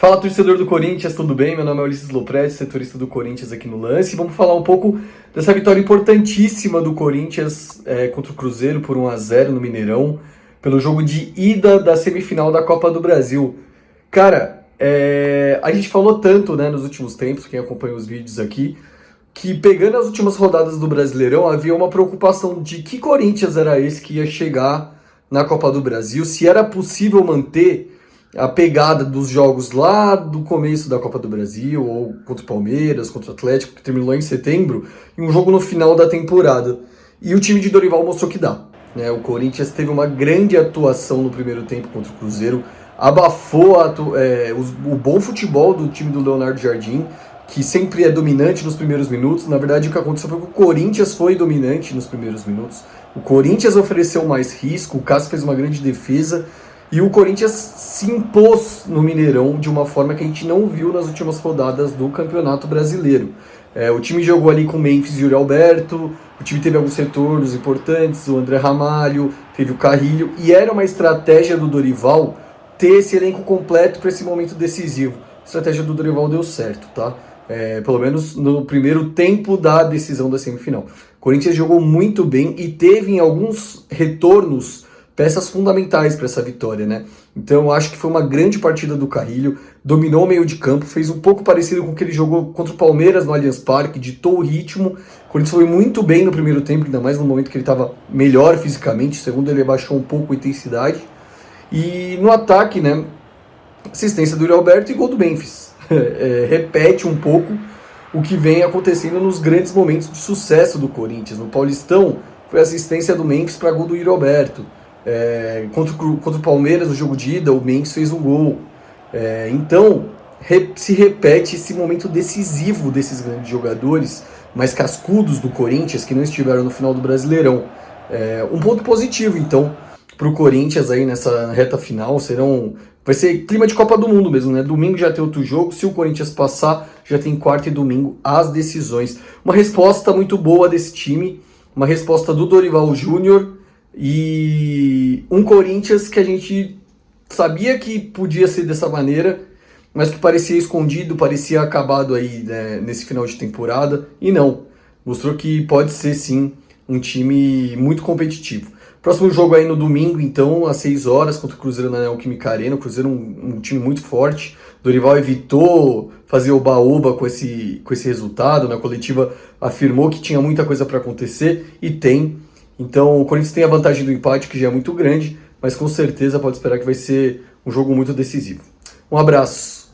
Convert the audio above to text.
Fala, torcedor do Corinthians, tudo bem? Meu nome é Ulisses Lopretti, setorista do Corinthians aqui no Lance. Vamos falar um pouco dessa vitória importantíssima do Corinthians contra o Cruzeiro por 1-0 no Mineirão, pelo jogo de ida da semifinal da Copa do Brasil. Cara, a gente falou tanto, né, nos últimos tempos, quem acompanha os vídeos aqui, que pegando as últimas rodadas do Brasileirão, havia uma preocupação de que Corinthians era esse que ia chegar na Copa do Brasil, se era possível manter a pegada dos jogos lá do começo da Copa do Brasil, ou contra o Palmeiras, contra o Atlético, que terminou em setembro, e um jogo no final da temporada. E o time de Dorival mostrou que dá, né? O Corinthians teve uma grande atuação no primeiro tempo contra o Cruzeiro, abafou o bom futebol do time do Leonardo Jardim, que sempre é dominante nos primeiros minutos. Na verdade, o que aconteceu foi que o Corinthians foi dominante nos primeiros minutos. O Corinthians ofereceu mais risco, o Cássio fez uma grande defesa, e o Corinthians se impôs no Mineirão de uma forma que a gente não viu nas últimas rodadas do Campeonato Brasileiro. O time jogou ali com Memphis e Yuri Alberto, o time teve alguns retornos importantes, o André Ramalho, teve o Carrilho, e era uma estratégia do Dorival ter esse elenco completo para esse momento decisivo. A estratégia do Dorival deu certo, tá? Pelo menos no primeiro tempo da decisão da semifinal. O Corinthians jogou muito bem e teve em alguns retornos peças fundamentais para essa vitória, né? Então eu acho que foi uma grande partida do Carrilho, dominou o meio de campo, fez um pouco parecido com o que ele jogou contra o Palmeiras no Allianz Parque, ditou o ritmo. O Corinthians foi muito bem no primeiro tempo, ainda mais no momento que ele estava melhor fisicamente, segundo ele abaixou um pouco a intensidade. E no ataque, né, assistência do Yuri Alberto e gol do Memphis. Repete um pouco o que vem acontecendo nos grandes momentos de sucesso do Corinthians. No Paulistão, foi assistência do Memphis para gol do Yuri Alberto. Contra o Palmeiras, no jogo de ida, o Memphis fez um gol. Então, se repete esse momento decisivo desses grandes jogadores, mais cascudos do Corinthians, que não estiveram no final do Brasileirão. Um ponto positivo, então, para o Corinthians aí nessa reta final, vai ser clima de Copa do Mundo mesmo, né? Domingo já tem outro jogo, se o Corinthians passar, já tem quarta e domingo as decisões. Uma resposta muito boa desse time, uma resposta do Dorival Júnior, e um Corinthians que a gente sabia que podia ser dessa maneira, mas que parecia escondido, parecia acabado aí, né, nesse final de temporada, e não. Mostrou que pode ser sim um time muito competitivo. Próximo jogo aí no domingo, então, às 6 horas, contra o Cruzeiro na Neoquímica Arena. O Cruzeiro é um time muito forte. Dorival evitou fazer oba-oba com esse resultado. Na coletiva afirmou que tinha muita coisa para acontecer, e tem. Então o Corinthians tem a vantagem do empate, que já é muito grande, mas com certeza pode esperar que vai ser um jogo muito decisivo. Um abraço.